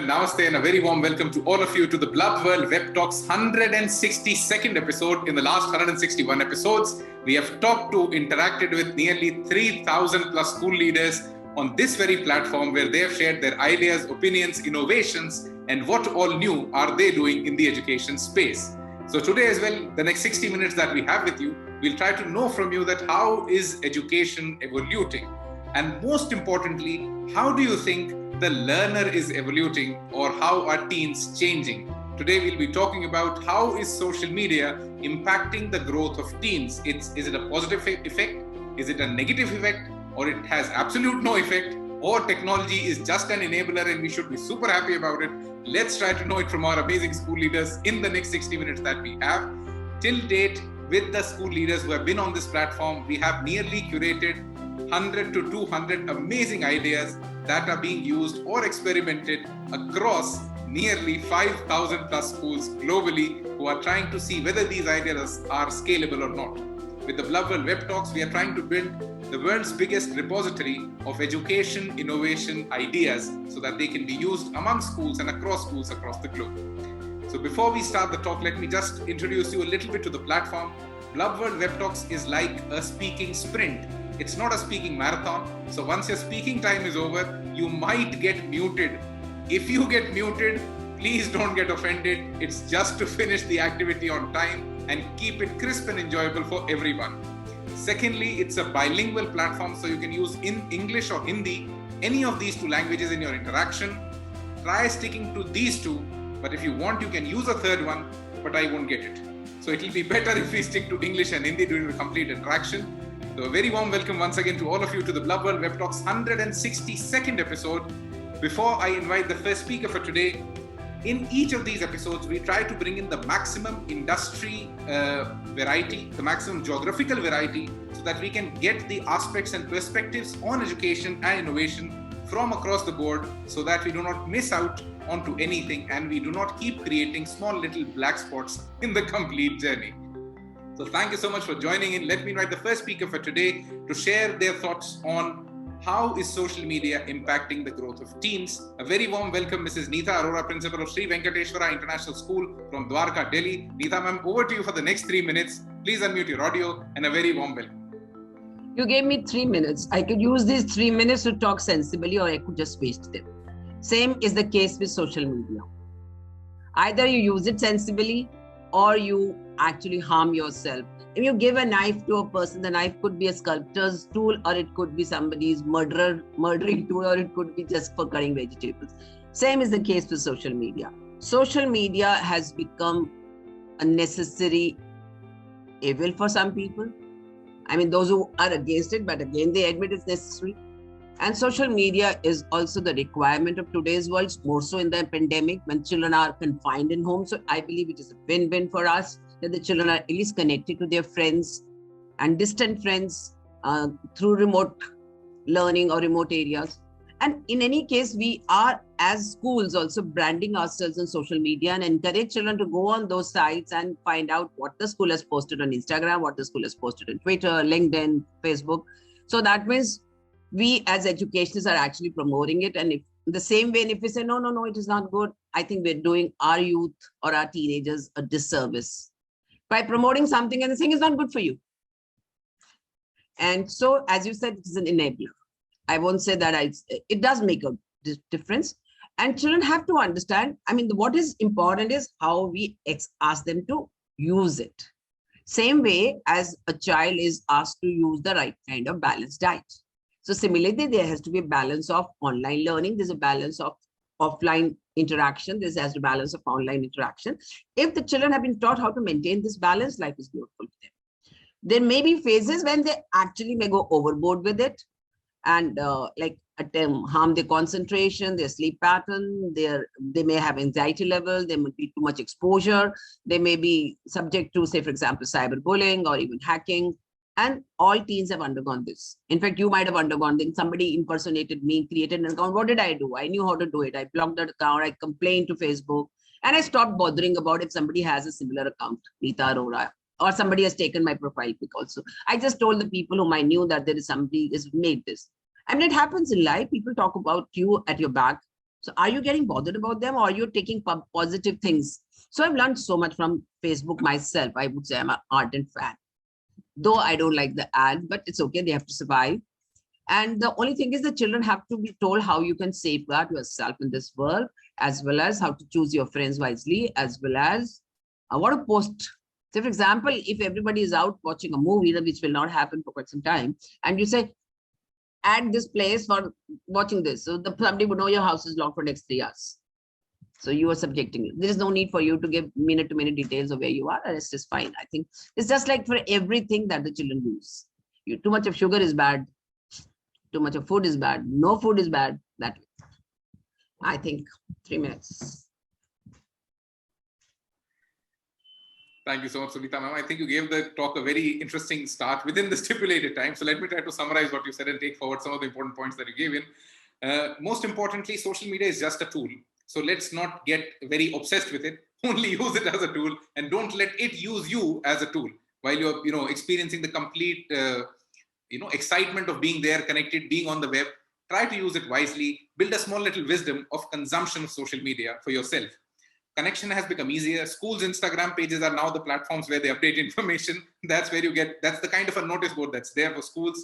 namaste, and a very warm welcome to all of you to the Blub World Web Talks 162nd episode. In the last 161 episodes, we have talked to, interacted with nearly 3,000 plus school leaders on this very platform where they have shared their ideas, opinions, innovations, and what all new are they doing in the education space. So today as well, the next 60 minutes that we have with you, we'll try to know from you that how is education evoluting? And most importantly, how do you think the learner is evoluting, or how are teens changing? Today we'll be talking about how is social media impacting the growth of teens. Is it a positive effect? Is it a negative effect? Or it has absolute no effect? Or technology is just an enabler and we should be super happy about it? Let's try to know it from our amazing school leaders in the next 60 minutes that we have. Till date, with the school leaders who have been on this platform, we have nearly curated 100 to 200 amazing ideas that are being used or experimented across nearly 5,000 plus schools globally who are trying to see whether these ideas are scalable or not. With the Blub World Web Talks, we are trying to build the world's biggest repository of education, innovation, ideas so that they can be used among schools and across schools across the globe. So before we start the talk, let me just introduce you a little bit to the platform. Blub World Web Talks is like a speaking sprint. It's not a speaking marathon. So once your speaking time is over, you might get muted. If you get muted, please don't get offended. It's just to finish the activity on time and keep it crisp and enjoyable for everyone. Secondly, it's a bilingual platform, so you can use in English or Hindi, any of these two languages in your interaction. Try sticking to these two, but if you want, you can use a third one, but I won't get it. So it will be better if we stick to English and Hindi during the complete interaction. So a very warm welcome once again to all of you to the Blub World Web Talks 162nd episode. Before I invite the first speaker for today, in each of these episodes, we try to bring in the maximum industry variety, the maximum geographical variety, so that we can get the aspects and perspectives on education and innovation from across the board, so that we do not miss out onto anything and we do not keep creating small little black spots in the complete journey. So thank you so much for joining in. Let me invite the first speaker for today to share their thoughts on how is social media impacting the growth of teens. A very warm welcome, Mrs. Nita Arora, Principal of Sri Venkateshwar International School from Dwarka, Delhi. Nita ma'am, over to you for the next 3 minutes. Please unmute your audio and a very warm welcome. You gave me 3 minutes. I could use these 3 minutes to talk sensibly, or I could just waste them. Same is the case with social media. Either you use it sensibly or you actually harm yourself. If you give a knife to a person, the knife could be a sculptor's tool, or it could be somebody's murdering tool, or it could be just for cutting vegetables. Same is the case with social media. Social media has become a necessary evil for some people. I mean, those who are against it, but again, they admit it's necessary. And social media is also the requirement of today's world, more so in the pandemic when children are confined in homes. So I believe it is a win-win for us that the children are at least connected to their friends and distant friends through remote learning or remote areas. And in any case, we are as schools also branding ourselves on social media and encourage children to go on those sites and find out what the school has posted on Instagram, what the school has posted on Twitter, LinkedIn, Facebook. So that means we as educationists are actually promoting it. And if the same way, and if we say, no, it is not good, I think we're doing our youth or our teenagers a disservice by promoting something and saying it's not good for you. And so, as you said, it is an enabler. I won't say that it does make a difference. And children have to understand, I mean, what is important is how we ask them to use it. Same way as a child is asked to use the right kind of balanced diet. So similarly, there has to be a balance of online learning. There's a balance of offline interaction. There's a balance of online interaction. If the children have been taught how to maintain this balance, life is beautiful for them. There may be phases when they actually may go overboard with it and harm their concentration, their sleep pattern, they may have anxiety level, there may be too much exposure, they may be subject to, say, for example, cyberbullying or even hacking. And all teens have undergone this. In fact, you might have undergone this. Somebody impersonated me, created an account. What did I do? I knew how to do it. I blocked that account. I complained to Facebook. And I stopped bothering about if somebody has a similar account, Nita Arora, or somebody has taken my profile pic also. I just told the people whom I knew that there is somebody has made this. I mean, it happens in life. People talk about you at your back. So are you getting bothered about them, or are you taking positive things? So I've learned so much from Facebook myself. I would say I'm an ardent fan. Though I don't like the ad, but it's okay. They have to survive. And the only thing is the children have to be told how you can safeguard yourself in this world, as well as how to choose your friends wisely, as well as what to post. So for example, if everybody is out watching a movie, which will not happen for quite some time, and you say, add this place for watching this. So somebody would know your house is locked for next 3 hours. So you are subjecting it. There is no need for you to give minute-to-minute details of where you are. The rest is fine. I think it's just like for everything that the children use. Too much of sugar is bad. Too much of food is bad. No food is bad. That way. I think 3 minutes. Thank you so much, Sunita ma'am. I think you gave the talk a very interesting start within the stipulated time. So let me try to summarize what you said and take forward some of the important points that you gave in. Most importantly, social media is just a tool. So let's not get very obsessed with it. Only use it as a tool, and don't let it use you as a tool while you're experiencing the complete excitement of being there, connected, being on the web. Try to use it wisely. Build a small little wisdom of consumption of social media for yourself. Connection has become easier. Schools' Instagram pages are now the platforms where they update information. That's where that's the kind of a notice board that's there for schools.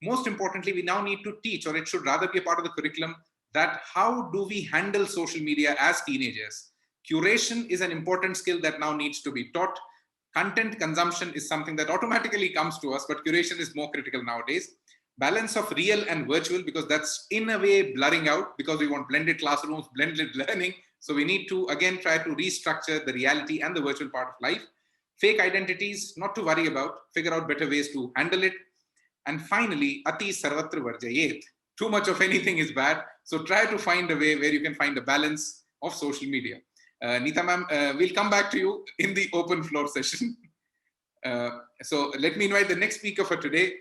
Most importantly, we now need to teach, or it should rather be a part of the curriculum, that how do we handle social media as teenagers? Curation is an important skill that now needs to be taught. Content consumption is something that automatically comes to us, but curation is more critical nowadays. Balance of real and virtual, because that's in a way blurring out, because we want blended classrooms, blended learning. So we need to, again, try to restructure the reality and the virtual part of life. Fake identities, not to worry about, figure out better ways to handle it. And finally, ati sarvatra varjayet. Too much of anything is bad. So try to find a way where you can find a balance of social media. Nita ma'am, we'll come back to you in the open floor session. So let me invite the next speaker for today,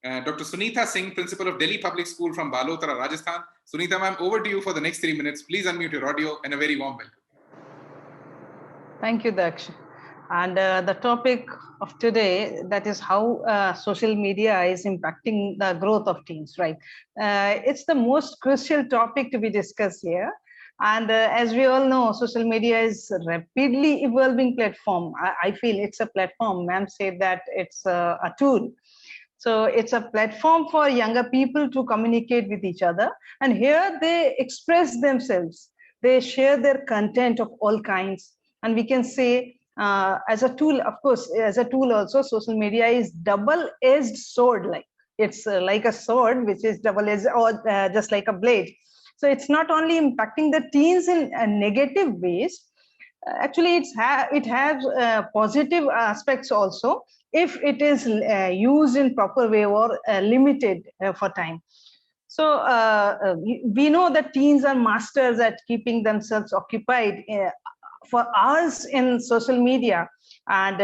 Dr. Sunita Singh, Principal of Delhi Public School from Balotra, Rajasthan. Sunita ma'am, over to you for the next 3 minutes. Please unmute your audio, and a very warm welcome. Thank you, Daksh. And the topic of today, that is how social media is impacting the growth of teens, right? It's the most crucial topic to be discussed here. And as we all know, social media is a rapidly evolving platform. I feel it's a platform. Ma'am said that it's a tool. So it's a platform for younger people to communicate with each other. And here they express themselves. They share their content of all kinds. And we can say as a tool, of course, as a tool also, social media is double-edged sword. Like it's like a sword, which is double-edged, or just like a blade. So it's not only impacting the teens in negative ways. Actually, it has positive aspects also, if it is used in proper way or limited for time. So we know that teens are masters at keeping themselves occupied for hours in social media, and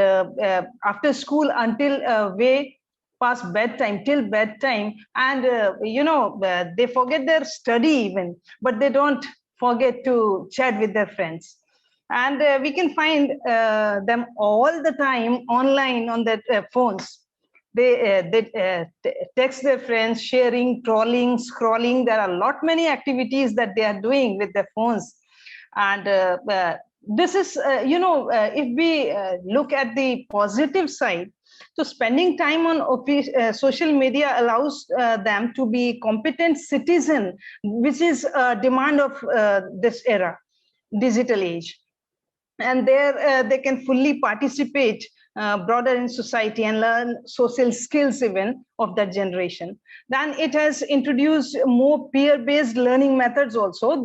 after school until way past bedtime, till bedtime, and they forget their study even, but they don't forget to chat with their friends. And we can find them all the time online on their phones. They text their friends, sharing, trolling, scrolling. There are a lot many activities that they are doing with their phones. And this is, if we look at the positive side, so spending time on social media allows them to be competent citizen, which is a demand of this era, digital age. And there they can fully participate broader in society and learn social skills even of that generation. Then it has introduced more peer-based learning methods also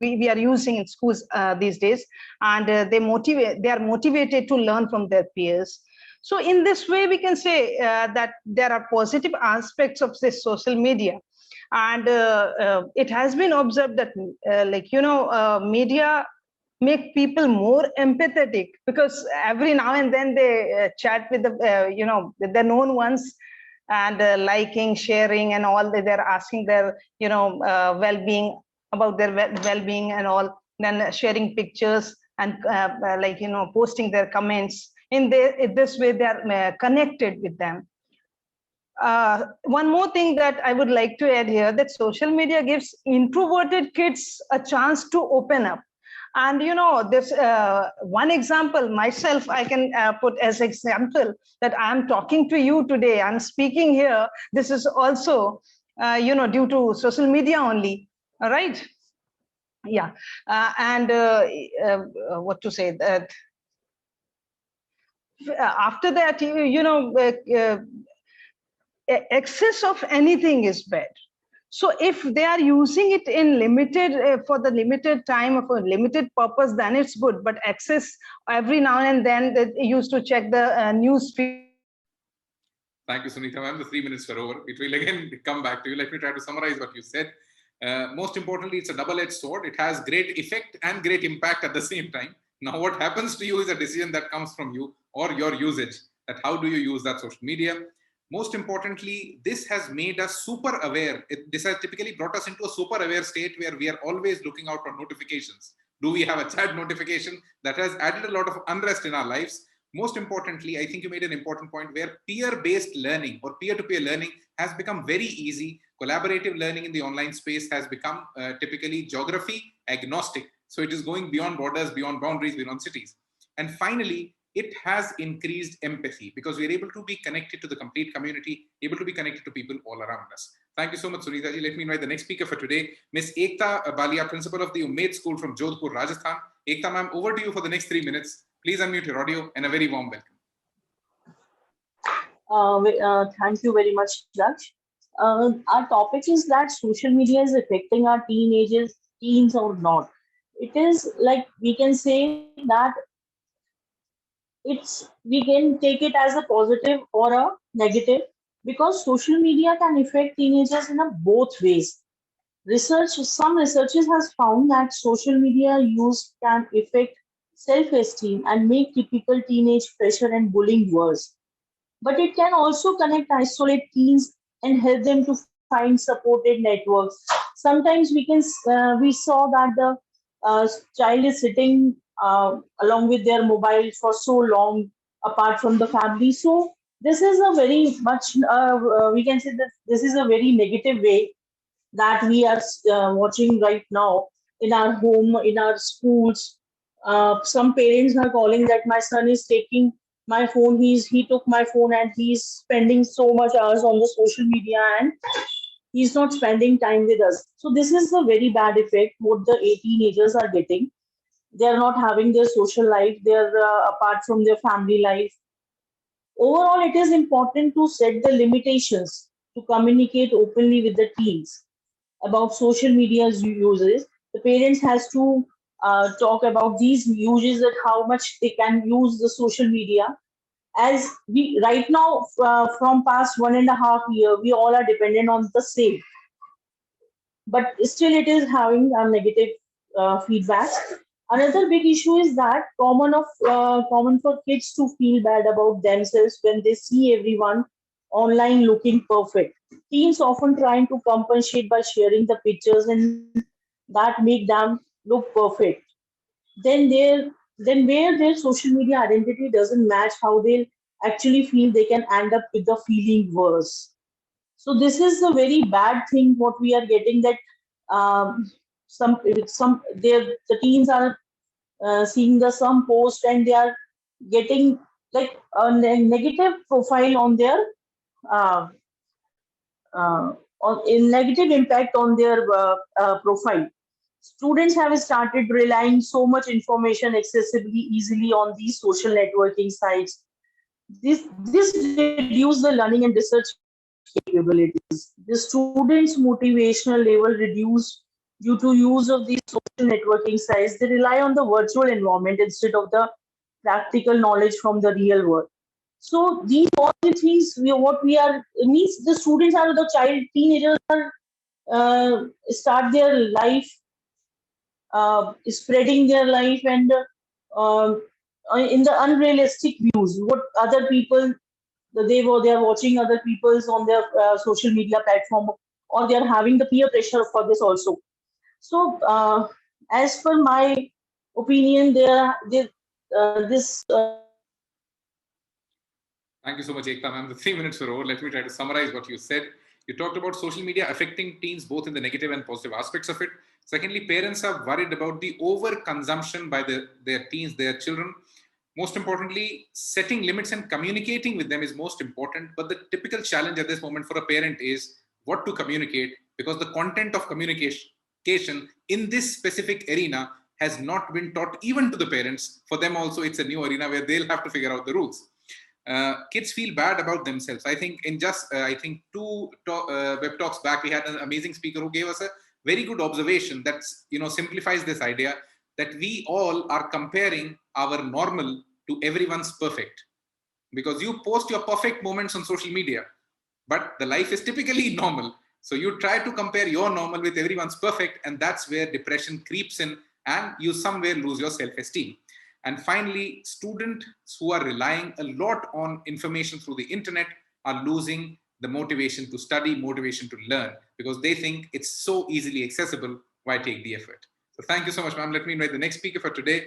we are using in schools these days, and they are motivated to learn from their peers. So in this way, we can say that there are positive aspects of this social media. And it has been observed that media make people more empathetic, because every now and then they chat with the known ones, and liking, sharing, and all. They're asking their well-being, about their well-being and all, then sharing pictures and posting their comments. In this way, they are connected with them. one more thing that I would like to add here, that social media gives introverted kids a chance to open up. And this one example myself I can put as example, that I am talking to you today, I'm speaking here. This is also due to social media only. All right. Yeah. And what to say that after that, excess of anything is bad. So if they are using it in limited for the limited time of a limited purpose, then it's good. But access every now and then, they used to check the news feed. Thank you, Sunita ma'am. The 3 minutes are over. It will again come back to you. Let me try to summarize what you said. Most importantly, it's a double-edged sword. It has great effect and great impact at the same time. Now, what happens to you is a decision that comes from you or your usage. That how do you use that social media? Most importantly, this has made us super aware. This has typically brought us into a super aware state where we are always looking out for notifications. Do we have a chat notification? That has added a lot of unrest in our lives. Most importantly, I think you made an important point where peer-based learning or peer-to-peer learning has become very easy. Collaborative learning in the online space has become typically geography agnostic. So it is going beyond borders, beyond boundaries, beyond cities. And finally, it has increased empathy because we are able to be connected to the complete community, able to be connected to people all around us. Thank you so much, Sunita ji. Let me invite the next speaker for today, Miss Ekta Baliya, principal of the Ummed School from Jodhpur, Rajasthan. Ekta ma'am, over to you for the next 3 minutes. Please unmute your audio and a very warm welcome. Thank you very much, Daksh. Our topic is that social media is affecting our teens or not. It is like we can say that we can take it as a positive or a negative, because social media can affect teenagers in both ways. Some researchers has found that social media use can affect self-esteem and make typical teenage pressure and bullying worse. But it can also connect isolate teens and help them to find supported networks. Sometimes we saw that the child is sitting along with their mobile for so long apart from the family. So this is a very much we can say that this is a very negative way that we are watching right now in our home, in our schools. Some parents are calling that my son is taking my phone. He took my phone and he's spending so much hours on the social media and he's not spending time with us. So this is a very bad effect what the teenagers are getting. They are not having their social life. They are apart from their family life. Overall, it is important to set the limitations to communicate openly with the teens about social media's uses. The parents has to talk about these uses and how much they can use the social media. As we right now, from past 1.5 years, we all are dependent on the same. But still, it is having a negative feedback. Another big issue is that common for kids to feel bad about themselves when they see everyone online looking perfect. Teens often trying to compensate by sharing the pictures and that make them look perfect. Then where their social media identity doesn't match how they actually feel, they can end up with the feeling worse. So this is a very bad thing what we are getting, that the teens are seeing some post and they are getting like a negative profile on their uh, in negative impact on their profile. Students have started relying so much information accessibly easily on these social networking sites. This reduces the learning and research capabilities. The students' motivational level reduced due to use of these social networking sites. They rely on the virtual environment instead of the practical knowledge from the real world. So these all the things it means the students are the teenagers are start their life, spreading their life and in the unrealistic views. What other people they are watching other people's on their social media platform, or they are having the peer pressure for this also. So as per my opinion, this Thank you so much, Ekta ma'am. The 3 minutes are over. Let me try to summarize what you said. You talked about social media affecting teens both in the negative and positive aspects of it. Secondly, parents are worried about the overconsumption by their teens, their children. Most importantly, setting limits and communicating with them is most important. But the typical challenge at this moment for a parent is what to communicate, because the content of communication in this specific arena has not been taught even to the parents. For them also, it's a new arena where they'll have to figure out the rules. Kids feel bad about themselves. I think in just, I think two web talks back, we had an amazing speaker who gave us a very good observation that, simplifies this idea that we all are comparing our normal to everyone's perfect. Because you post your perfect moments on social media, but the life is typically normal. So you try to compare your normal with everyone's perfect, and that's where depression creeps in and you somewhere lose your self-esteem. And finally, students who are relying a lot on information through the internet are losing the motivation to study, motivation to learn, because they think it's so easily accessible. Why take the effort? So thank you so much, ma'am. Let me invite the next speaker for today,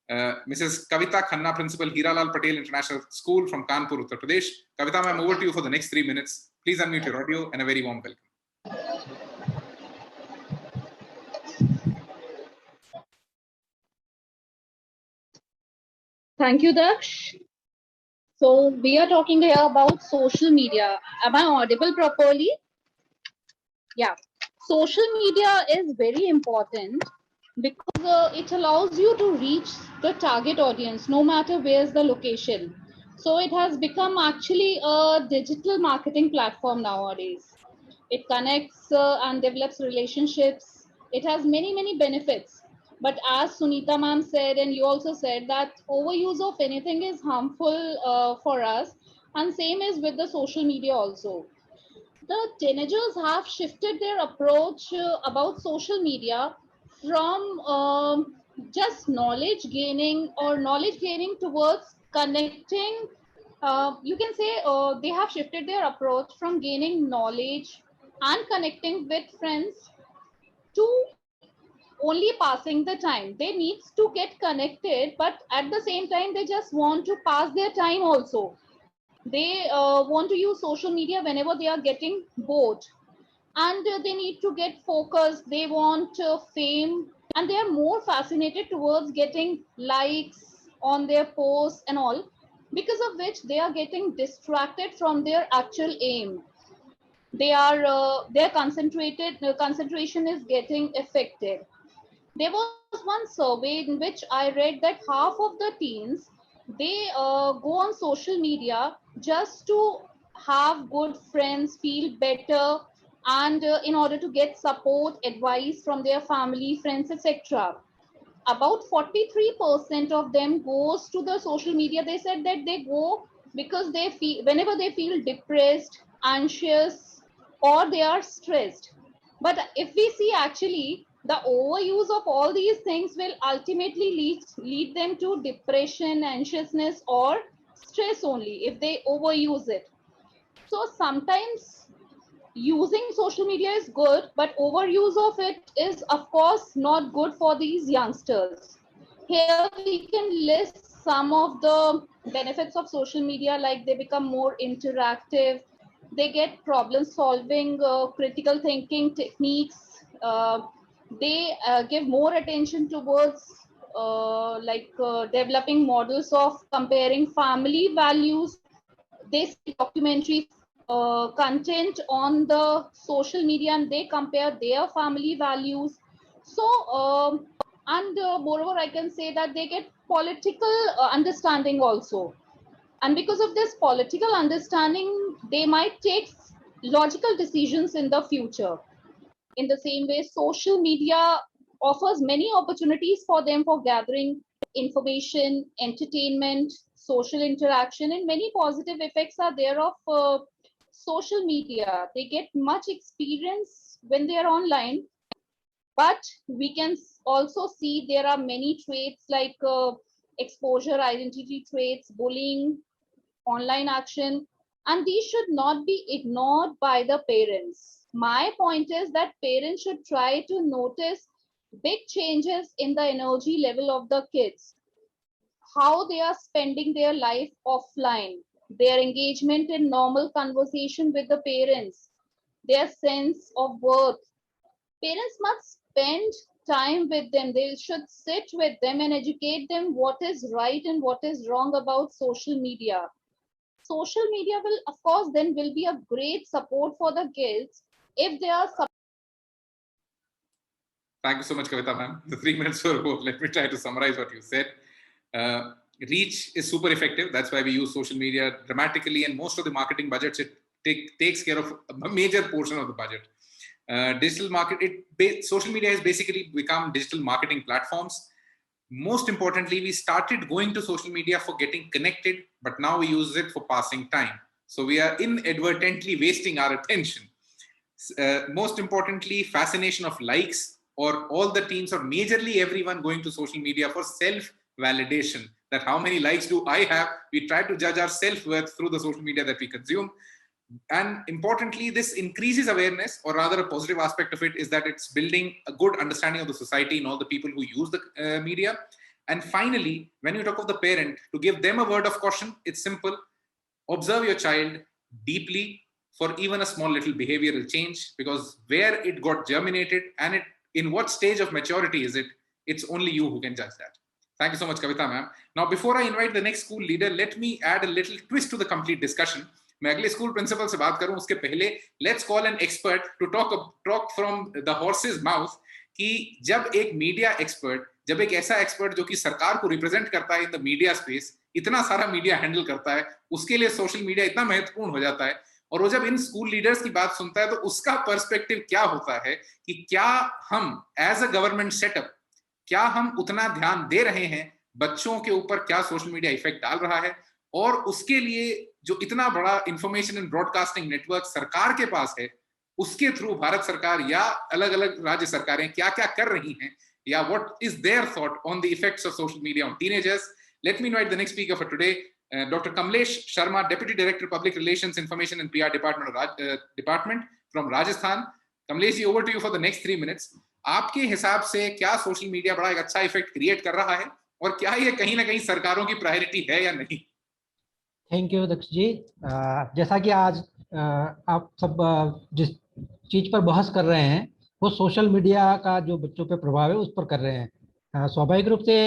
Mrs. Kavita Khanna, Principal, Hira Patel International School from Kanpur, Uttar Pradesh. Kavita ma'am, over to you for the next 3 minutes. Please unmute your audio and a very warm welcome. Thank you, Daksh. So we are talking here about social media. Am I audible properly? Yeah. Social media is very important because it allows you to reach the target audience no matter where's the location. So it has become actually a digital marketing platform nowadays. It connects and develops relationships. It has many, many benefits. But as Sunita ma'am said, and you also said, that overuse of anything is harmful for us. And same is with the social media also. The teenagers have shifted their approach about social media from just knowledge gaining or knowledge gaining towards connecting. You can say they have shifted their approach from gaining knowledge and connecting with friends to only passing the time. They need to get connected, but at the same time they just want to pass their time also. They want to use social media whenever they are getting bored, and they need to get focused. They want fame, and they are more fascinated towards getting likes on their posts and all, because of which they are getting distracted from their actual aim. They are their concentration is getting affected. There was one survey in which I read that half of the teens, they go on social media just to have good friends, feel better, and in order to get support, advice from their family, friends, etc. About 43% of them goes to the social media. They said that they go because they feel, whenever they feel depressed, anxious, or they are stressed. But if we see, actually the overuse of all these things will ultimately lead them to depression, anxiousness, or stress only if they overuse it. So sometimes using social media is good, but overuse of it is of course not good for these youngsters. Here we can list some of the benefits of social media, like they become more interactive, they get problem solving, critical thinking techniques, they give more attention towards developing models of comparing family values. They see documentary content on the social media and they compare their family values. So and moreover, I can say that they get political understanding also, and because of this political understanding they might take logical decisions in the future. In the same way, social media offers many opportunities for them for gathering information, entertainment, social interaction, and many positive effects are there of social media. They get much experience when they are online, but we can also see there are many traits like exposure, identity traits, bullying, online action, and these should not be ignored by the parents. My point is that parents should try to notice big changes in the energy level of the kids, how they are spending their life offline. their engagement in normal conversation with the parents, their sense of worth. Parents must spend time with them. They should sit with them and educate them what is right and what is wrong about social media. Social media will, of course, then will be a great support for the kids if they are. Thank you so much, Kavita ma'am. The 3 minutes were over. Let me try to summarize what you said. Reach is super effective. That's why we use social media dramatically, and most of the marketing budgets, it takes care of a major portion of the budget. Digital market, social media has basically become digital marketing platforms. Most importantly, we started going to social media for getting connected, but now we use it for passing time. So we are inadvertently wasting our attention. Most importantly, fascination of likes, or all the teens or majorly everyone going to social media for self-validation, that how many likes do I have? We try to judge our self-worth through the social media that we consume. And importantly, this increases awareness, or rather a positive aspect of it is that it's building a good understanding of the society in all the people who use the media. And finally, when you talk of the parent, to give them a word of caution, it's simple. Observe your child deeply for even a small little behavioral change, because where it got germinated and in what stage of maturity is it, it's only you who can judge that. Thank you so much, Kavita ma'am. Now, before I invite the next school leader, let me add a little twist to the complete discussion. मैं अगले school principal से बात करूं उसके पहले let's call an expert to talk from the horses mouth कि जब एक मीडिया एक्सपर्ट, जब एक ऐसा एक्सपर्ट जो कि सरकार को रिप्रेजेंट करता है इन द मीडिया स्पेस, इतना सारा मीडिया हैंडल करता है, उसके लिए सोशल मीडिया इतना महत्वपूर्ण हो जाता है, और वो जब इन स्कूल लीडर्स की बात सुनता है तो उसका पर्सपेक्टिव क्या होता है कि क्या हम एज अ गवर्नमेंट सेटअप, क्या हम उतना ध्यान दे रहे हैं बच्चों के ऊपर, क्या सोशल मीडिया इफेक्ट डाल रहा है, और उसके लिए जो इतना बड़ा इंफॉर्मेशन एंड ब्रॉडकास्टिंग नेटवर्क सरकार के पास है, उसके थ्रू भारत सरकार या अलग अलग राज्य सरकारें क्या क्या कर रही हैं, या what is there thought on the effects of social media on teenagers. Let me invite the next speaker for today, Dr. Kamlesh Sharma, Deputy Director, Public Relations, Information and PR Department from Rajasthan. Kamlesh ji, over to you for the next 3 minutes. आपके हिसाब से क्या social media बड़ा एक अच्छा effect create कर रहा है, और क्या ये कहीं ना कहीं सरकारों की प्रायोरिटी है या नहीं? थैंक यू दक्ष जी. जैसा कि आज आप सब जिस चीज़ पर बहस कर रहे हैं वो सोशल मीडिया का जो बच्चों पे प्रभाव है उस पर कर रहे हैं. स्वाभाविक रूप से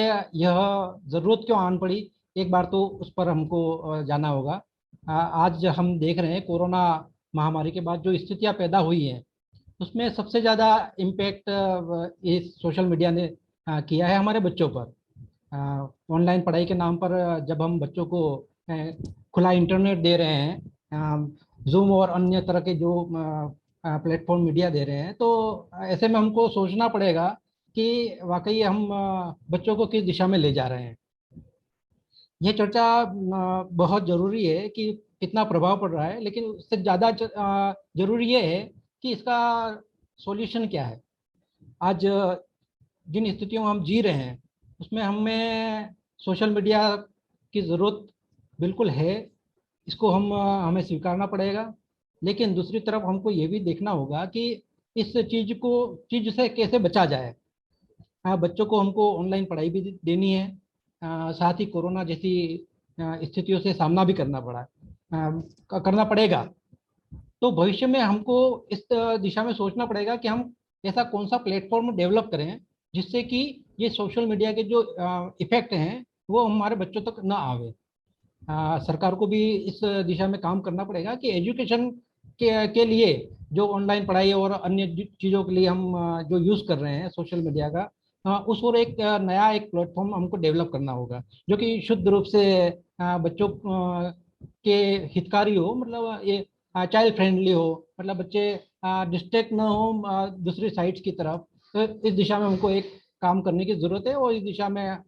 यह ज़रूरत क्यों आन पड़ी, एक बार तो उस पर हमको जाना होगा. आज हम देख रहे हैं कोरोना महामारी के बाद जो स्थितियां पैदा हुई हैं उसमें सबसे ज़्यादा इम्पैक्ट इस सोशल मीडिया ने किया है हमारे बच्चों पर. ऑनलाइन पढ़ाई के नाम पर जब हम बच्चों को खुला इंटरनेट दे रहे हैं, जूम और अन्य तरह के जो प्लेटफॉर्म मीडिया दे रहे हैं, तो ऐसे में हमको सोचना पड़ेगा कि वाकई हम बच्चों को किस दिशा में ले जा रहे हैं. यह चर्चा बहुत ज़रूरी है कि कितना प्रभाव पड़ रहा है, लेकिन उससे ज़्यादा ज़रूरी ये है कि इसका सॉल्यूशन क्या है. आज जिन स्थितियों में हम जी रहे हैं उसमें हमें सोशल मीडिया की ज़रूरत बिल्कुल है, इसको हमें स्वीकारना पड़ेगा. लेकिन दूसरी तरफ हमको ये भी देखना होगा कि इस चीज़ से कैसे बचा जाए. बच्चों को हमको ऑनलाइन पढ़ाई भी देनी है, साथ ही कोरोना जैसी स्थितियों से सामना भी करना पड़ेगा. तो भविष्य में हमको इस दिशा में सोचना पड़ेगा कि हम ऐसा कौन सा प्लेटफॉर्म डेवलप करें जिससे कि ये सोशल मीडिया के जो इफेक्ट हैं वो हमारे बच्चों तक ना आवे. सरकार को भी इस दिशा में काम करना पड़ेगा कि एजुकेशन के लिए जो ऑनलाइन पढ़ाई और अन्य चीज़ों के लिए हम जो यूज़ कर रहे हैं सोशल मीडिया का, उस और एक नया प्लेटफॉर्म हमको डेवलप करना होगा जो कि शुद्ध रूप से बच्चों के हितकारी हो, मतलब ये चाइल्ड फ्रेंडली हो, मतलब बच्चे डिस्ट्रैक्ट ना हो दूसरी साइट्स की तरफ. तो इस दिशा में हमको एक काम करने की ज़रूरत है, और इस दिशा में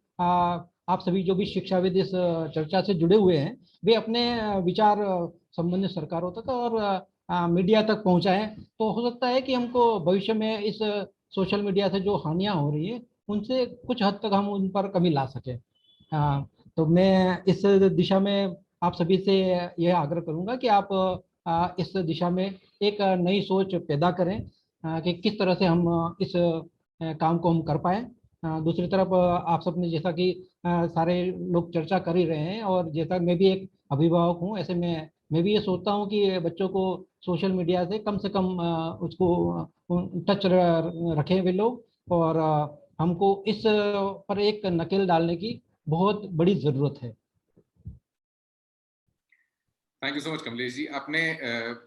आप सभी जो भी शिक्षाविद इस चर्चा से जुड़े हुए हैं वे अपने विचार संबंधित सरकारों तक और मीडिया तक पहुंचाएं. तो हो सकता है कि हमको भविष्य में इस सोशल मीडिया से जो हानियां हो रही है उनसे कुछ हद तक हम उन पर कमी ला सकें. तो मैं इस दिशा में आप सभी से यह आग्रह करूंगा कि आप इस दिशा में एक नई सोच पैदा करें कि किस तरह से हम इस काम को हम कर पाएँ. दूसरी तरफ आप सबने जैसा कि सारे लोग चर्चा कर ही रहे हैं, और जैसा मैं भी एक अभिभावक हूँ, ऐसे में मैं भी ये सोचता हूँ कि बच्चों को सोशल मीडिया से कम उसको टच रखें वे लोग, और हमको इस पर एक नकेल डालने की बहुत बड़ी जरूरत है। Thank you so much Kamlesh ji, आपने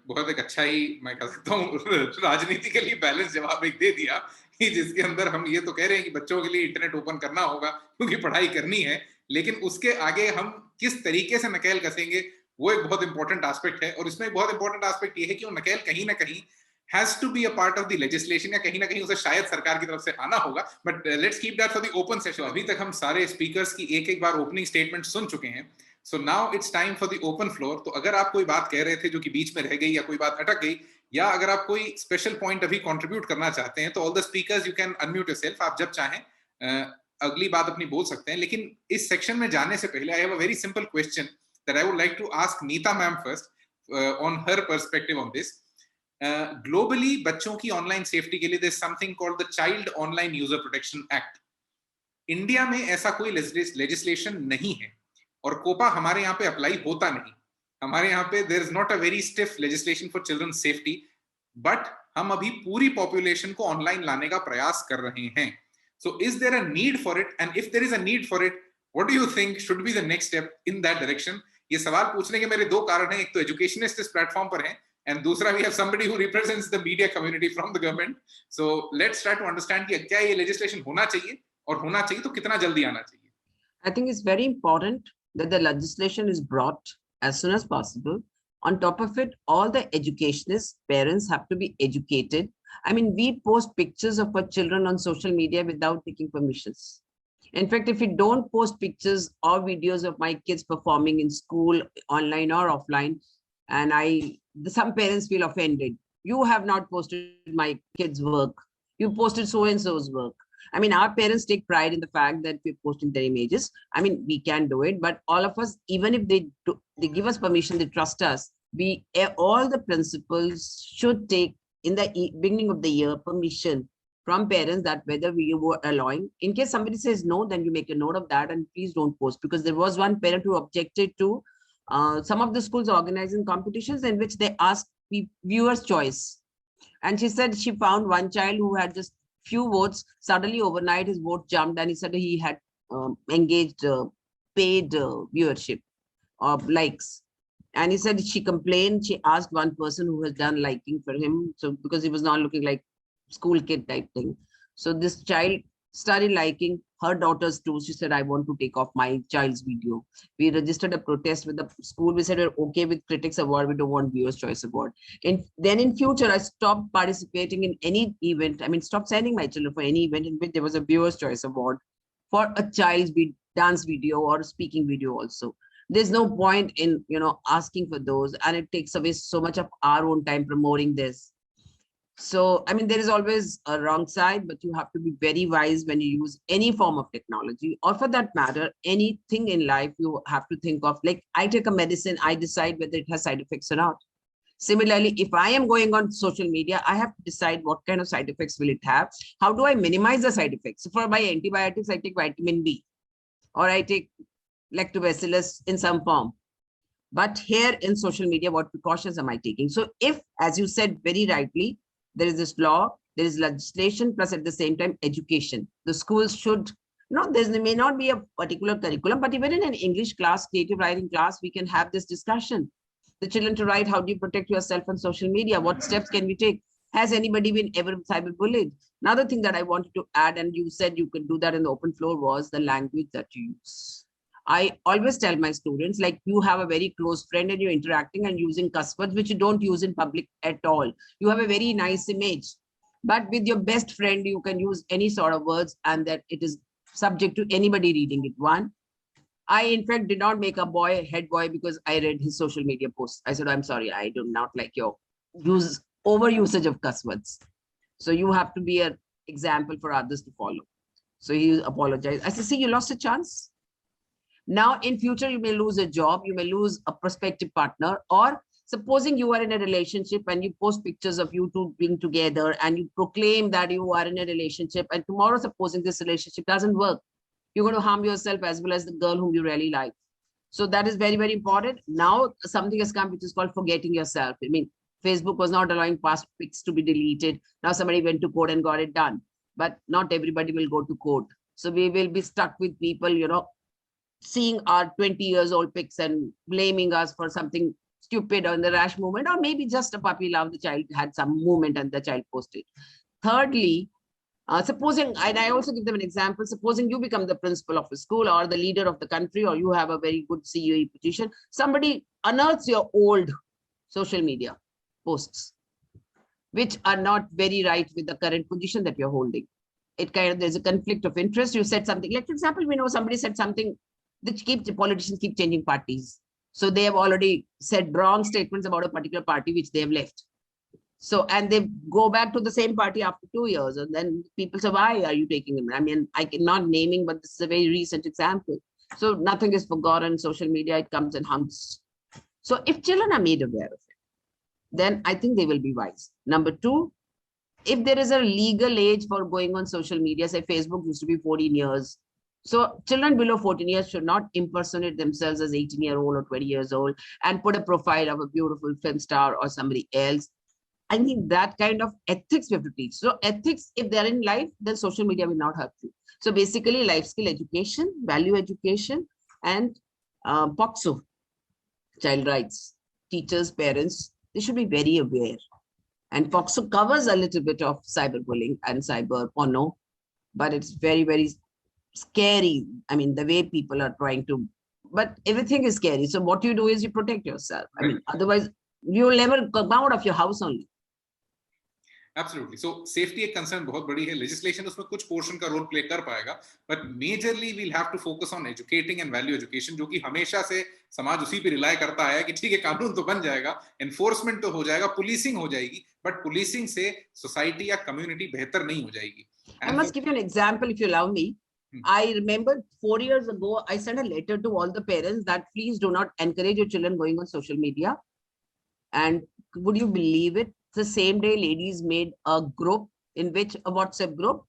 बहुत एक अच्छा ही, मैं कह सकता हूँ, राजनीतिकली बैलेंस जवाब एक दे दिया कि जिसके अंदर हम ये तो कह रहे हैं कि बच्चों के लिए इंटरनेट ओपन करना होगा क्योंकि पढ़ाई करनी है, लेकिन उसके आगे हम किस तरीके से नकेल कसेंगे वो एक बहुत इंपॉर्टेंट एस्पेक्ट है। और इसमें एक बहुत इंपॉर्टेंट एस्पेक्ट ये है कि वो नकेल कहीं ना कहीं has to be a part of the legislation, या कहीं ना कहीं उसे शायद सरकार की तरफ से आना होगा। But let's keep that for the open session. अभी तक हम सारे स्पीकर्स की एक एक बार ओपनिंग स्टेटमेंट सुन चुके हैं, so now it's time for the open floor. तो अगर आप कोई बात कह रहे थे जो कि बीच में रह गई, या कोई बात अटक गई, या अगर आप कोई स्पेशल पॉइंट अभी कंट्रीब्यूट करना चाहते हैं, तो all the speakers you can unmute yourself. आप जब चाहें अगली बात अपनी बोल सकते हैं। लेकिन इस सेक्शन में जाने से पहले I have a very simple question that I would like to ask Neeta ma'am first on her perspective on this. Globally बच्चों की ऑनलाइन सेफ्टी के लिए there is something called the child online user protection act. India में ऐसा कोई legislation नहीं है, और कोपा हमारे यहाँ पे अप्लाई होता नहीं। हमारे यहाँ पे there is not a very stiff legislation for children safety, but हम अभी पूरी पॉपुलेशन को ऑनलाइन लाने का प्रयास कर रहे हैं। So is there a need for it, and if there is a need for it, what do you think should be the next step in that direction? ये सवाल पूछने के मेरे दो कारण हैं, एक तो एजुकेशनिस्ट इस प्लेटफॉर्म पर हैं, एंड दूसरा we have somebody who represents the media community from the government. So let's try to understand कि क्या ये लेजिस्लेशन होना चाहिए, और होना चाहिए तो कितना जल्दी आना चाहिए? I think it's very important that the legislation is brought as soon as possible. On top of it, all the educationists, parents have to be educated. I mean, we post pictures of our children on social media without taking permissions. In fact, if we don't post pictures or videos of my kids performing in school, online or offline, and some parents feel offended. You have not posted my kids' work. You posted so-and-so's work. I mean, our parents take pride in the fact that we're posting their images. I mean, we can do it, but all of us, even if they give us permission, they trust us. All the principals should take in the beginning of the year permission from parents that whether we were allowing. In case somebody says no, then you make a note of that and please don't post, because there was one parent who objected to some of the schools organizing competitions in which they asked viewers' choice. And she said she found one child who had just few votes. Suddenly overnight his vote jumped, and he said he had engaged paid viewership or likes. And he said she complained, she asked one person who has done liking for him, so because he was not looking like school kid type thing. So this child started liking her daughters too. She said, I want to take off my child's video. We registered a protest with the school. We said, we're okay with critics award, we don't want viewers choice award. And then in future, I stopped participating in any event. I mean, stopped sending my children for any event in which there was a viewers choice award for a child's dance video or speaking video also. There's no point in, asking for those, and it takes away so much of our own time promoting this. So, I mean, there is always a wrong side, but you have to be very wise when you use any form of technology, or for that matter, anything in life. You have to think of, like, I take a medicine, I decide whether it has side effects or not. Similarly, if I am going on social media, I have to decide what kind of side effects will it have. How do I minimize the side effects? So for my antibiotics, I take vitamin B, or I take lactobacillus in some form. But here in social media, what precautions am I taking? So if, as you said very rightly, there is this law, there is legislation, plus at the same time education. The schools should, there may not be a particular curriculum, but even in an English class, creative writing class, we can have this discussion. The children to write, how do you protect yourself on social media? What steps can we take? Has anybody been ever cyberbullied? Another thing that I wanted to add, and you said you could do that in the open floor, was the language that you use. I always tell my students, like, you have a very close friend and you're interacting and using cuss words, which you don't use in public at all. You have a very nice image, but with your best friend, you can use any sort of words, and that it is subject to anybody reading it. One, I, in fact, did not make a head boy because I read his social media posts. I said, I'm sorry, I do not like your overusage of cuss words. So you have to be an example for others to follow. So he apologized. I said, see, you lost a chance. Now, in future, you may lose a job, you may lose a prospective partner, or supposing you are in a relationship and you post pictures of you two being together and you proclaim that you are in a relationship, and tomorrow, supposing this relationship doesn't work, you're going to harm yourself as well as the girl whom you really like. So that is very, very important. Now something has come which is called forgetting yourself. I mean, Facebook was not allowing past pics to be deleted. Now somebody went to court and got it done. But not everybody will go to court. So we will be stuck with people, you know, seeing our 20 years old pics and blaming us for something stupid or in the rash moment, or maybe just a puppy love, the child had some movement and the child posted. Thirdly, supposing, and I also give them an example, supposing you become the principal of a school or the leader of the country, or you have a very good CEO position, somebody unearths your old social media posts, which are not very right with the current position that you're holding. It kind of, there's a conflict of interest. You said something, like for example, we know somebody said something that the politicians keep changing parties. So they have already said wrong statements about a particular party, which they have left. So, and they go back to the same party after 2 years. And then people say, why are you taking them? I mean, I cannot naming, but this is a very recent example. So nothing is forgotten. Social media, it comes and humps. So if children are made aware of it, then I think they will be wise. Number two, if there is a legal age for going on social media, say Facebook used to be 14 years. So children below 14 years should not impersonate themselves as 18-year-old or 20 years old and put a profile of a beautiful film star or somebody else. I think that kind of ethics we have to teach. So ethics, if they're in life, then social media will not help you. So basically life skill education, value education, and POXO, child rights, teachers, parents, they should be very aware. And POXO covers a little bit of cyberbullying and cyber porno, but it's very, very scary. I mean, the way people are trying to, but everything is scary. So what you do is you protect yourself. I mean, otherwise you will never come out of your house only. Absolutely. So safety एक concern बहुत बड़ी है. Legislation उसमें कुछ portion का role play कर पाएगा, but majorly we'll have to focus on educating and value education, जो कि हमेशा से समाज उसी पे rely करता है कि ठीक है कानून तो बन जाएगा, enforcement तो हो जाएगा, policing हो जाएगी, but policing से society या community बेहतर नहीं हो जाएगी. I must give you an example if you allow me. I remember 4 years ago, I sent a letter to all the parents that please do not encourage your children going on social media. And would you believe it? The same day, ladies made a group in which a WhatsApp group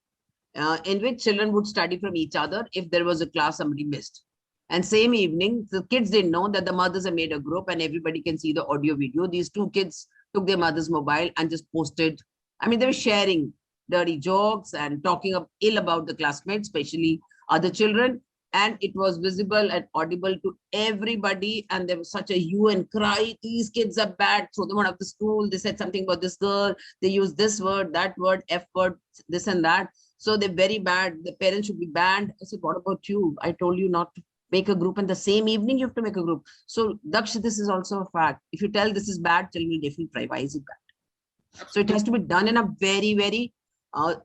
in which children would study from each other if there was a class somebody missed. And same evening, the kids didn't know that the mothers have made a group and everybody can see the audio video. These two kids took their mother's mobile and just posted. I mean, they were sharing dirty jokes and talking ill about the classmates, especially other children. And it was visible and audible to everybody. And there was such a hue and cry. These kids are bad. Throw them out of the school. They said something about this girl. They used this word, that word, F word, this and that. So they're very bad. The parents should be banned. I said, what about you? I told you not to make a group. And the same evening, you have to make a group. So Daksh, this is also a fact. If you tell this is bad, tell me definitely try. Why is it bad? So it has to be done in a very, very,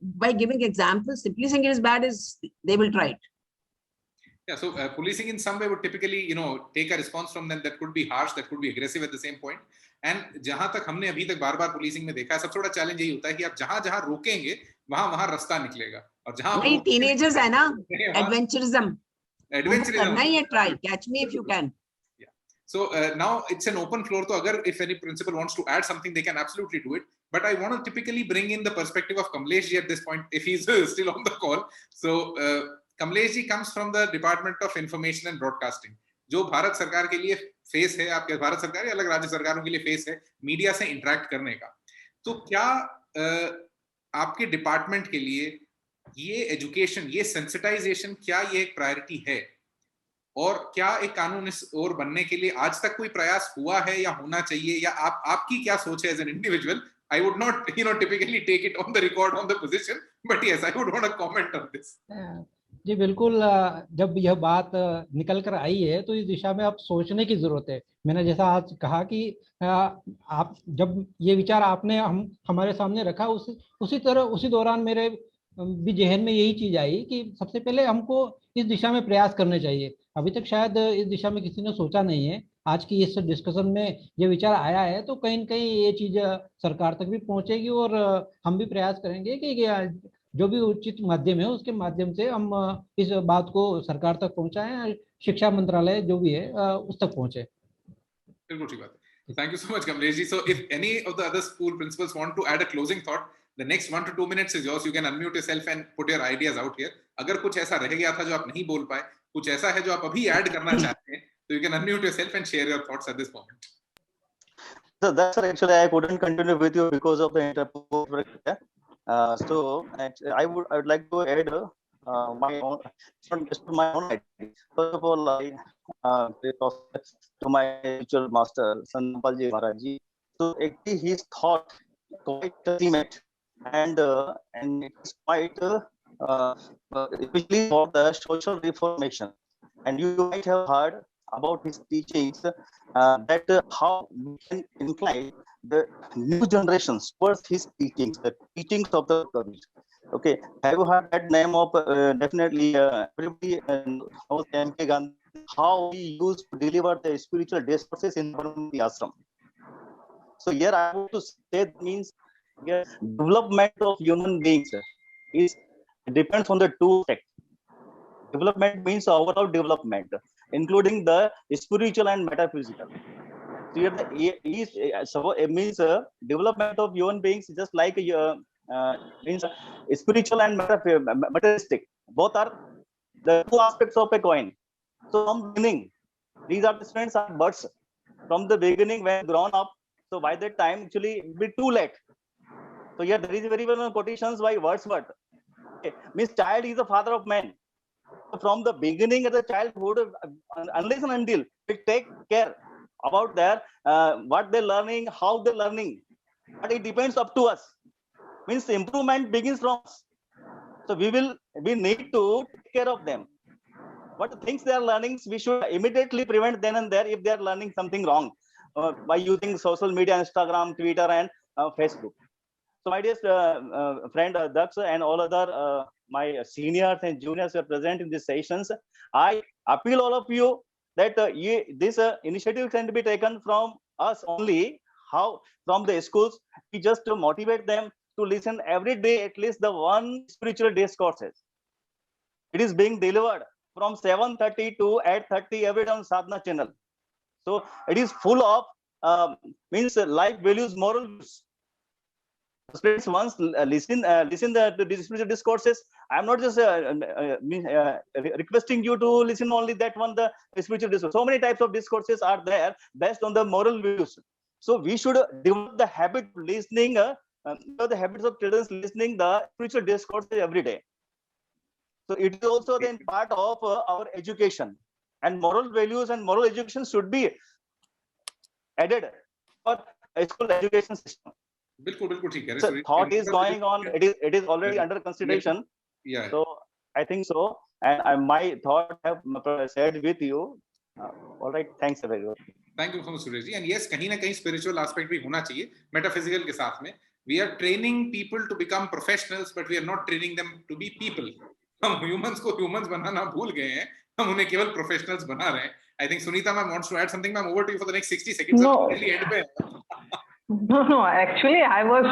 by giving examples. Simply saying it is bad is, they will try it. Yeah, so policing in some way would typically, take a response from them that could be harsh, that could be aggressive at the same point. And जहां तक हमने अभी तक बार-बार policing में देखा है, सबसे बड़ा challenge यही होता है कि आप जहां-जहां रोकेंगे, वहां रास्ता निकलेगा. और जहां नहीं, teenagers है ना, adventurism करना ही है, try, catch me if you can. Yeah. So now it's an open floor. So agar if any principal wants to add something, they can absolutely do it. But I want to typically bring in the perspective of Kamlesh ji at this point, if he's still on the call. So Kamlesh ji comes from the Department of Information and Broadcasting, जो भारत सरकार के लिए face है, आपके भारत सरकार या अलग राज्य सरकारों के लिए फेस है मीडिया से इंटरेक्ट करने का. तो क्या आपके डिपार्टमेंट के लिए ये एजुकेशन, ये सेंसिटाइजेशन, क्या ये एक प्रायोरिटी है? और क्या एक कानून इस ओर बनने के लिए आज तक कोई प्रयास हुआ है या होना चाहिए, या आपकी क्या सोच है as an individual? I would not, typically take it on the record on the position, but yes, I would want to comment on this. जी बिल्कुल, जब यह बात निकल कर आई है तो इस दिशा में अब सोचने की जरूरत है. मैंने जैसा आज कहा कि आप जब ये विचार आपने हमारे सामने रखा, उसी दौरान मेरे भी जहन में यही चीज आई कि सबसे पहले हमको इस दिशा में प्रयास करने चाहिए. अभी तक शायद इस दिशा में किसी ने सोचा नहीं है. आज की इस डिस्कशन में ये विचार आया है तो कहीं न कहीं ये चीज सरकार तक भी पहुंचेगी और हम भी प्रयास करेंगे कि जो भी उचित माध्यम है उसके माध्यम से हम इस बात को सरकार तक पहुंचाएं, शिक्षा मंत्रालय जो भी है उस तक पहुंचे. बिल्कुल ठीक बात है. Thank you so much, Kamlesh ji. So if any of the other school principals want to add a closing thought, the next 1 to 2 minutes is yours. You can unmute yourself and put your ideas out here. अगर कुछ ऐसा रह गया था जो आप नहीं बोल पाए, कुछ ऐसा है जो आप अभी ऐड करना चाहते हैं, So you can unmute yourself and share your thoughts at this moment. So that's actually I couldn't continue with you because of the interpret. So I would like to add my own, not just my own idea. First of all, I to my spiritual master Sanpalji Maharaji. So actually his thought quite ultimate and it's quite especially for the social reformation. And you might have heard about his teachings that how we can incline the new generations towards his teachings, the teachings of the Kabir. Okay, have you heard that name of definitely everybody knows M.K. Gandhi, how he used to deliver the spiritual discourses in the ashram. So here I want to say that means here development of human beings is depends on the two aspects. Development means overall development, including the spiritual and metaphysical. So here it means development of human beings just like means spiritual and materialistic. Both are the two aspects of a coin. So from beginning, these are the students are birds. From the beginning, when grown up, so by that time actually it will be too late. So here there is very well quotations by Wordsworth. Okay. Means child is the father of man. So from the beginning of the childhood, unless and until we take care about their what they're learning, how they're learning, but it depends up to us. Means improvement begins from us. So we need to take care of them. What things they are learning, we should immediately prevent then and there if they are learning something wrong by using social media, Instagram, Twitter, and Facebook. So my dear friend Daksh and all other my seniors and juniors who are present in these sessions, I appeal all of you that this initiative can be taken from us only. How from the schools, we just to motivate them to listen every day at least the one spiritual discourses. It is being delivered from 7:30 to 8:30 every day on Sadhana channel. So it is full of means life values, moral views. Students once listen the spiritual discourses. I am not just requesting you to listen only that one, the spiritual discourse. So many types of discourses are there based on the moral views. So we should develop the habit of listening, the habits of children listening the spiritual discourses every day. So it is also then part of our education, and moral values and moral education should be added for a school education system. बिल्कुल ठीक है. So thought is going on. It is already under consideration. Yeah. So I think so, and my thought have shared with you. All right. Thanks very much. Thank you so much, Suresh ji. And yes, कहीं ना कहीं spiritual aspect भी होना चाहिए metaphysical के साथ में. We are training people to become professionals, but we are not training them to be people. हम humans को humans बनाना भूल गए हैं. हम उन्हें केवल professionals बना रहे हैं. I think Sunita ma'am wants to add something. Ma'am, over to you for the next 60 seconds. No. No, actually, I was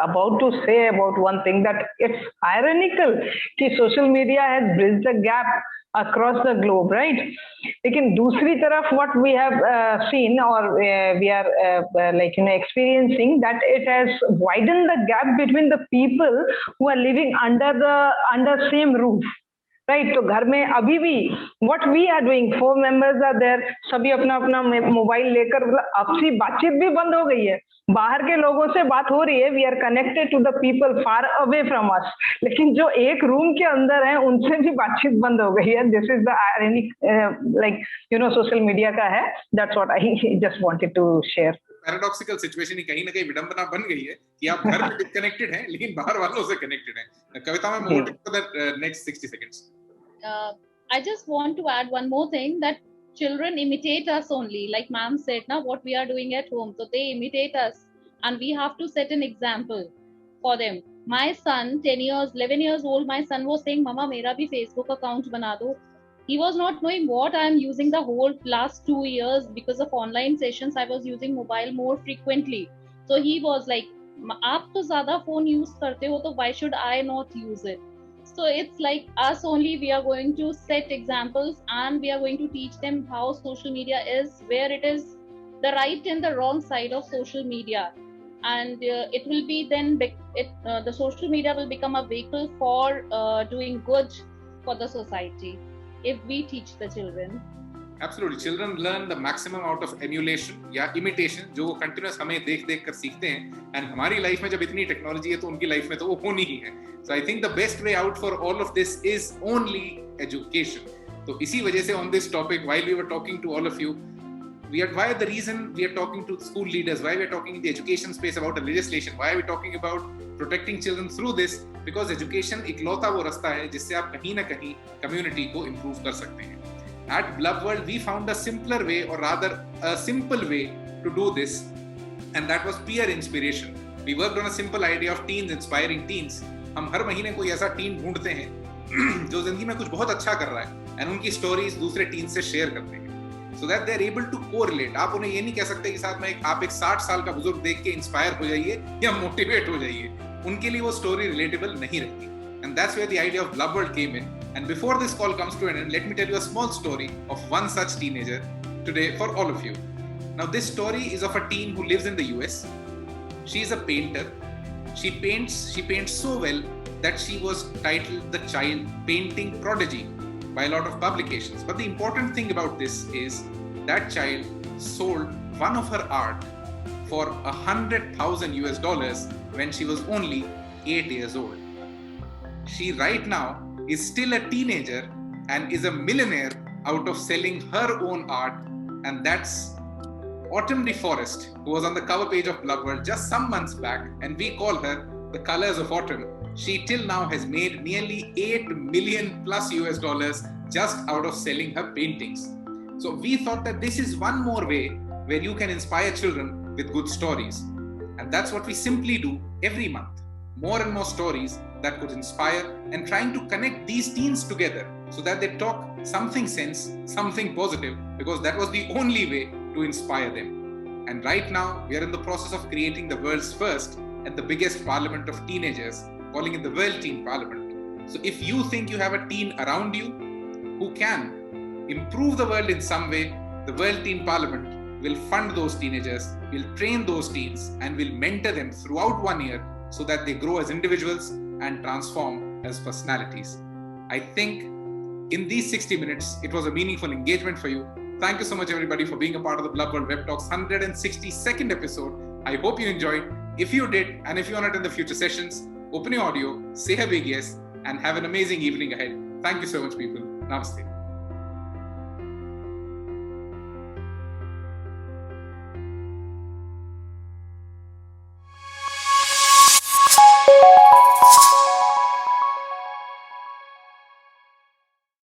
about to say about one thing that it's ironical that social media has bridged the gap across the globe, right? लेकिन दूसरी तरफ what we have seen or we are experiencing that it has widened the gap between the people who are living under same roof. Right तो घर में अभी भी what we are doing 4 members are there सभी अपना अपना mobile लेकर मतलब आपसी बातचीत भी बंद हो गई है बाहर के लोगों से बात हो रही है we are connected to the people far away from us लेकिन जो एक रूम के अंदर है उनसे भी बातचीत बंद हो गई है this is the like social media का है that's what I just wanted to share paradoxical situation ही कहीं ना कहीं विडंबना बन गई है कि आप घर में डिस्कनेक्टेड हैं लेकिन बाहर वालों से कनेक्टेड हैं कविता में more for the next 60 seconds I just want to add one more thing that children imitate us only like ma'am said now what we are doing at home so they imitate us and we have to set an example for them my son 11 years old my son was saying mama mera bhi Facebook account bana do he was not knowing what I am using the whole last 2 years because of online sessions I was using mobile more frequently so he was like aap to zyada phone use karte ho to why should I not use it so it's like us only we are going to set examples and we are going to teach them how social media is where it is the right and the wrong side of social media and it will be then the social media will become a vehicle for doing good for the society if we teach the children. Absolutely. Children learn the maximum out of emulation या imitation, जो वो continuous हमें देख कर सीखते हैं. And हमारी life में जब इतनी टेक्नोलॉजी है तो उनकी लाइफ में तो वो होनी ही है. So I think the best way out for all of this is only education. तो इसी वजह से on this topic, while we were talking to all of you, why the reason we are talking to school leaders, why we are talking in the education space about a legislation, why are we talking about protecting children through this? Because education इकलौता वो रास्ता है जिससे आप कहीं ना कहीं community को improve कर सकते हैं. At Blub World, we found a simpler way, or rather a simple way to do this, and that was peer inspiration. We worked on a simple idea of teens inspiring teens. हम हर महीने कोई ऐसा tin ढूंढते हैं जो जिंदगी में कुछ बहुत अच्छा कर रहा है and उनकी स्टोरीज दूसरे टीन से शेयर करते हैं so that they are able to correlate. आप उन्हें ये नहीं कह सकते कि साथ में आप एक 60 साल का बुजुर्ग देख के इंस्पायर हो जाइए या मोटिवेट हो जाइए. उनके लिए वो स्टोरी रिलेटेबल नहीं रहती. And that's where the idea of Blub World came in. And before this call comes to an end, let me tell you a small story of one such teenager today for all of you. Now, this story is of a teen who lives in the US. She is a painter. She paints so well that she was titled the Child Painting Prodigy by a lot of publications. But the important thing about this is that child sold one of her art for $100,000 when she was only 8 years old. She right now is still a teenager and is a millionaire out of selling her own art, and that's Autumn DeForest, who was on the cover page of Blub World just some months back, and we call her the Colors of Autumn. She till now has made nearly $8 million plus just out of selling her paintings. So we thought that this is one more way where you can inspire children with good stories, and that's what we simply do every month. More and more stories that could inspire, and trying to connect these teens together so that they talk something sense, something positive, because that was the only way to inspire them. And right now, we are in the process of creating the world's first and the biggest parliament of teenagers, calling it the World Teen Parliament. So if you think you have a teen around you who can improve the world in some way, the World Teen Parliament will fund those teenagers, will train those teens, and will mentor them throughout 1 year so that they grow as individuals and transform as personalities. I think in these 60 minutes, it was a meaningful engagement for you. Thank you so much, everybody, for being a part of the Blub World Web Talks 162nd episode. I hope you enjoyed. If you did, and if you want to attend the future sessions, open your audio, say a big yes, and have an amazing evening ahead. Thank you so much, people. Namaste.